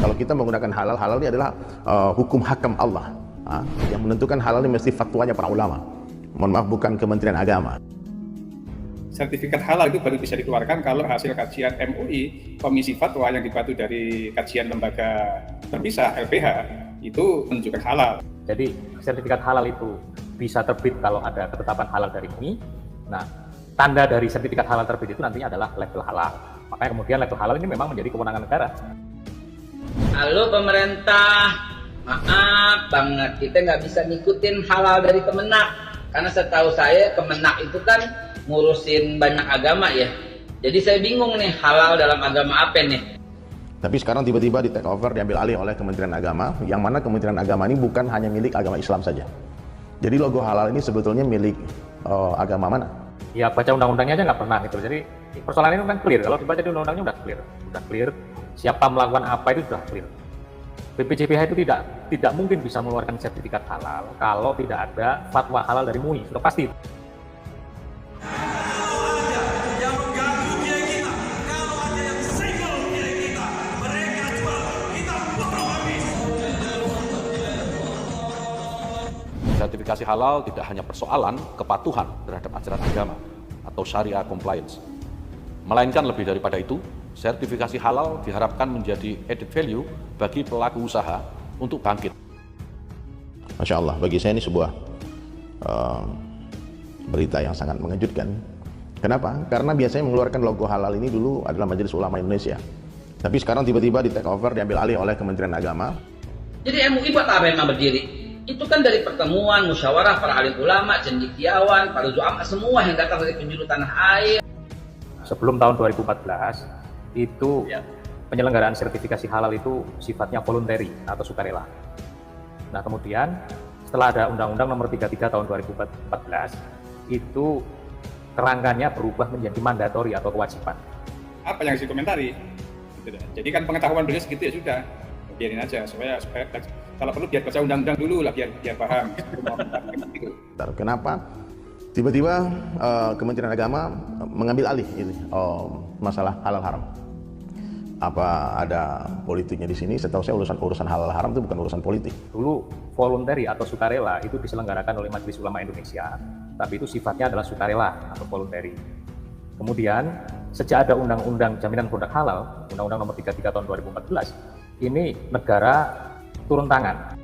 Kalau kita menggunakan halal, halal ini adalah hukum hakam Allah. Yang menentukan halal ini mesti fatwanya para ulama. Mohon maaf, bukan Kementerian Agama. Sertifikat halal itu baru bisa dikeluarkan kalau hasil kajian MUI, Komisi Fatwa yang dibantu dari kajian lembaga terpisah LBH itu menunjukkan halal. Jadi sertifikat halal itu bisa terbit kalau ada ketetapan halal dari MUI. Nah, tanda dari sertifikat halal terbit itu nantinya adalah label halal. Makanya kemudian label halal ini memang menjadi kewenangan negara. Halo pemerintah, maaf banget kita nggak bisa ngikutin halal dari Kemenak. Karena setahu saya Kemenak itu kan ngurusin banyak agama ya. Jadi saya bingung nih, halal dalam agama apa nih? Tapi sekarang tiba-tiba di take over, diambil alih oleh Kementerian Agama, yang mana Kementerian Agama ini bukan hanya milik agama Islam saja. Jadi logo halal ini sebetulnya milik agama mana? Ya baca undang-undangnya aja nggak pernah gitu. Jadi persoalan ini kan clear. Kalau dibaca di undang-undangnya udah clear. Siapa melakukan apa itu sudah clear. BPJPH itu tidak mungkin bisa mengeluarkan sertifikat halal kalau tidak ada fatwa halal dari MUI, sudah pasti. Sertifikasi halal tidak hanya persoalan kepatuhan terhadap ajaran agama atau syariah compliance, melainkan lebih daripada itu, sertifikasi halal diharapkan menjadi added value bagi pelaku usaha untuk bangkit. Masya Allah, bagi saya ini sebuah berita yang sangat mengejutkan. Kenapa? Karena biasanya mengeluarkan logo halal ini dulu adalah Majelis Ulama Indonesia. Tapi sekarang tiba-tiba di take over, diambil alih oleh Kementerian Agama. Jadi MUI buat apa emang berdiri? Itu kan dari pertemuan, musyawarah para alim ulama, cendekiawan, para zu'ama, semua yang datang dari penjuru tanah air. Sebelum tahun 2014, itu penyelenggaraan sertifikasi halal itu sifatnya voluntary atau sukarela. Nah kemudian setelah ada Undang-Undang Nomor 33 tahun 2014, itu kerangkanya berubah menjadi mandatori atau kewajiban. Apa yang dikomentari? Jadi kan pengetahuan beliau segitu ya sudah, biarin aja supaya kalau perlu biar baca undang-undang dulu lah biar paham. Kenapa tiba-tiba Kementerian Agama mengambil alih ini masalah halal haram? Apa ada politiknya di sini? Setahu saya urusan halal haram itu bukan urusan politik. Dulu voluntary atau sukarela itu diselenggarakan oleh Majelis Ulama Indonesia, tapi itu sifatnya adalah sukarela atau voluntary. Kemudian sejak ada Undang-Undang Jaminan Produk Halal, Undang-Undang Nomor 33 tahun 2014, ini negara turun tangan.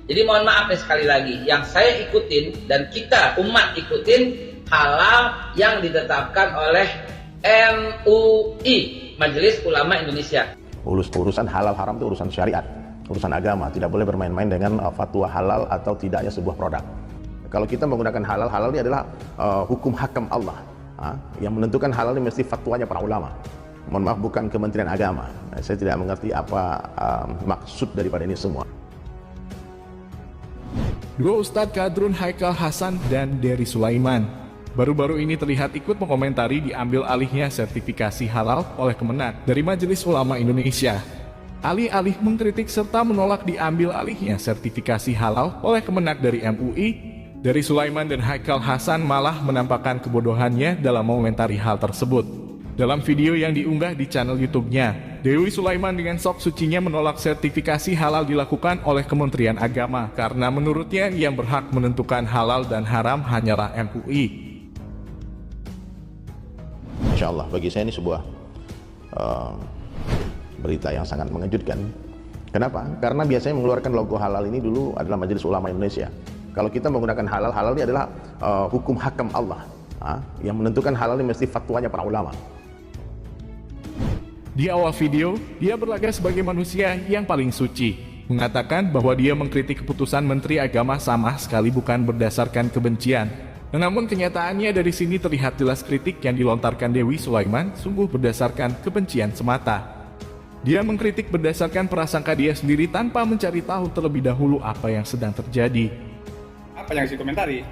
Jadi mohon maaf nih sekali lagi, yang saya ikutin dan kita umat ikutin halal yang ditetapkan oleh MUI, Majelis Ulama Indonesia. Urusan halal haram itu urusan syariat, urusan agama. Tidak boleh bermain-main dengan fatwa halal atau tidaknya sebuah produk. Kalau kita menggunakan halal, halal ini adalah hukum hakam Allah. Yang menentukan halal ini mesti fatwanya para ulama. Mohon maaf, bukan Kementerian Agama. Saya tidak mengerti apa maksud daripada ini semua. Dua Ustadz Kadrun Haikal Hasan dan Dery Sulaiman baru-baru ini terlihat ikut mengomentari diambil alihnya sertifikasi halal oleh Kemenak dari Majelis Ulama Indonesia. Alih-alih mengkritik serta menolak diambil alihnya sertifikasi halal oleh Kemenak dari MUI, Dery Sulaiman dan Haikal Hasan malah menampakkan kebodohannya dalam mengomentari hal tersebut. Dalam video yang diunggah di channel YouTube-nya, Dery Sulaiman dengan sok sucinya menolak sertifikasi halal dilakukan oleh Kementerian Agama karena menurutnya yang berhak menentukan halal dan haram hanyalah MUI. Masya Allah, bagi saya ini sebuah berita yang sangat mengejutkan. Kenapa? Karena biasanya mengeluarkan logo halal ini dulu adalah Majelis Ulama Indonesia. Kalau kita menggunakan halal, halal ini adalah hukum hakam Allah. Yang menentukan halal ini mesti fatwanya para ulama. Di awal video, dia berlagak sebagai manusia yang paling suci, mengatakan bahwa dia mengkritik keputusan Menteri Agama sama sekali bukan berdasarkan kebencian. Namun kenyataannya dari sini terlihat jelas kritik yang dilontarkan Dery Sulaiman sungguh berdasarkan kebencian semata. Dia mengkritik berdasarkan prasangka dia sendiri tanpa mencari tahu terlebih dahulu apa yang sedang terjadi. Apa yang dikomentari?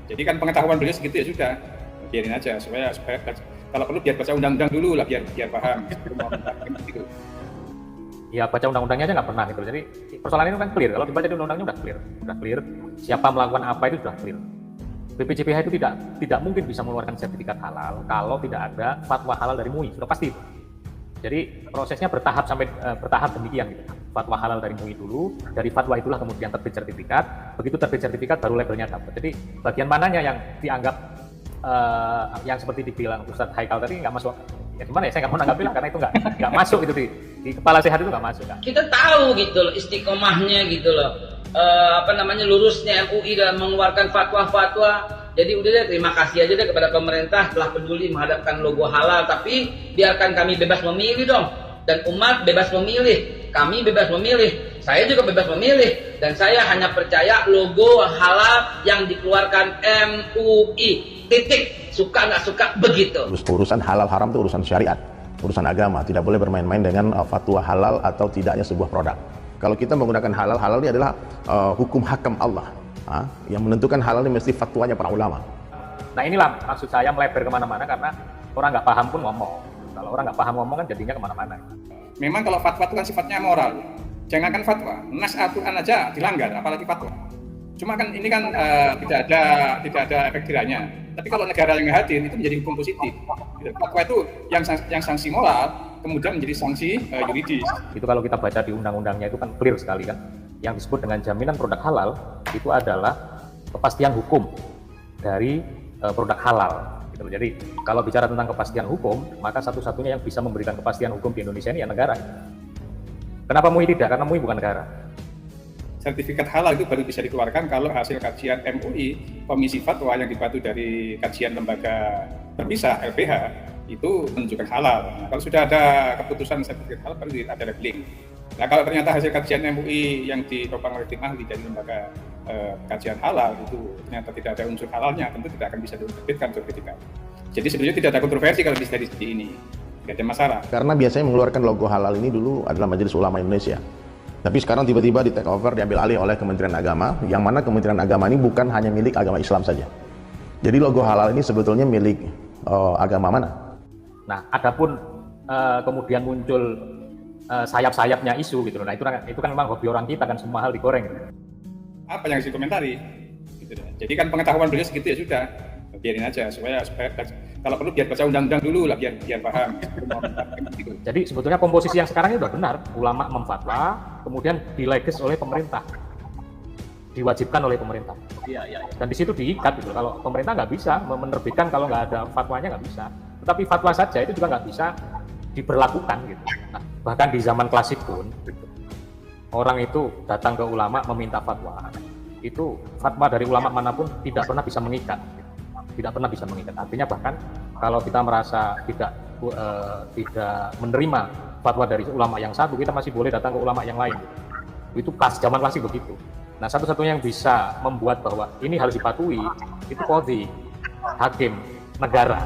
Jadi kan pengetahuan beliau segitu ya sudah, biarin aja supaya kalau perlu biar baca undang-undang dulu lah biar paham. Ya baca undang-undangnya aja nggak pernah gitu. Jadi persoalan ini kan clear. Kalau dibaca di undang-undangnya udah clear. Siapa melakukan apa itu sudah clear. BPJPH itu tidak mungkin bisa mengeluarkan sertifikat halal kalau tidak ada fatwa halal dari MUI, sudah pasti. Jadi prosesnya bertahap sampai bertahap demikian gitu. Fatwa halal dari MUI dulu, dari fatwa itulah kemudian terbit sertifikat, begitu terbit sertifikat baru labelnya dapat. Jadi bagian mananya yang dianggap yang seperti dibilang Ustadz Haikal tadi nggak masuk, ya gimana ya, saya nggak mau nanggapin karena itu nggak masuk gitu di kepala sehat itu nggak masuk kan. Kita tahu gitu loh istiqomahnya gitu loh, lurusnya MUI dalam mengeluarkan fatwa-fatwa. Jadi udah deh, terima kasih aja deh kepada pemerintah telah peduli menghadapkan logo halal, tapi biarkan kami bebas memilih dong, dan umat bebas memilih, kami bebas memilih, saya juga bebas memilih, dan saya hanya percaya logo halal yang dikeluarkan MUI, titik, suka nggak suka begitu. Urusan halal haram itu urusan syariat, urusan agama, tidak boleh bermain-main dengan fatwa halal atau tidaknya sebuah produk. Kalau kita menggunakan halal, halal ini adalah hukum hakam Allah. Yang menentukan halal ini mesti fatwanya para ulama. Nah inilah maksud saya melebar kemana-mana karena orang nggak paham pun ngomong. Kalau orang nggak paham ngomong kan jadinya kemana-mana. Memang kalau fatwa itu kan sifatnya moral. Jangankan fatwa, nas Al-Quran aja dilanggar, apalagi fatwa. Cuma kan ini kan tidak ada efek jerahnya. Tapi kalau negara yang hadir itu menjadi hukum positif. Fatwa itu yang sanksi moral kemudian menjadi sanksi yuridis. Itu kalau kita baca di undang-undangnya itu kan clear sekali kan. Yang disebut dengan jaminan produk halal itu adalah kepastian hukum dari produk halal. Gitu. Jadi kalau bicara tentang kepastian hukum, maka satu-satunya yang bisa memberikan kepastian hukum di Indonesia ini ya negara. Kenapa MUI tidak? Karena MUI bukan negara. Sertifikat halal itu baru bisa dikeluarkan kalau hasil kajian MUI, Komisi Fatwa yang dibantu dari kajian lembaga terpisah LPH itu menunjukkan halal. Nah, kalau sudah ada keputusan sertifikat halal baru ada labeling. Nah kalau ternyata hasil kajian MUI yang ditopang oleh tim ahli dari lembaga kajian halal itu ternyata tidak ada unsur halalnya, tentu tidak akan bisa diterbitkan sertifikat. Jadi sebenarnya tidak ada kontroversi kalau dari segi ini, tidak ada masalah. Karena biasanya mengeluarkan logo halal ini dulu adalah Majelis Ulama Indonesia. Tapi sekarang tiba-tiba di take over, diambil alih oleh Kementerian Agama, yang mana Kementerian Agama ini bukan hanya milik agama Islam saja. Jadi logo halal ini sebetulnya milik agama mana? Nah, adapun kemudian muncul sayap-sayapnya isu gitu. Nah, itu kan memang hobi orang kita kan, semua hal digoreng. Apa yang harus dikomentari? Gitu. Jadi kan pengetahuan beliau segitu ya sudah, biarin aja supaya kalau perlu biar baca undang-undang dulu lah biar paham. Jadi sebetulnya komposisi yang sekarang ini sudah benar, ulama memfatwa, kemudian dilegis oleh pemerintah, diwajibkan oleh pemerintah. Dan di situ diikat gitu. Kalau pemerintah nggak bisa menerbitkan kalau nggak ada fatwanya nggak bisa. Tetapi fatwa saja itu juga nggak bisa diberlakukan gitu. Nah, bahkan di zaman klasik pun gitu, orang itu datang ke ulama meminta fatwa. Itu fatwa dari ulama manapun tidak pernah bisa mengikat. Gitu. Tidak pernah bisa mengikat. Artinya bahkan kalau kita merasa tidak menerima fatwa dari ulama yang satu, kita masih boleh datang ke ulama yang lain. Gitu. Itu pas zaman klasik begitu. Nah, satu-satunya yang bisa membuat bahwa ini harus dipatuhi itu qadhi, hakim, negara.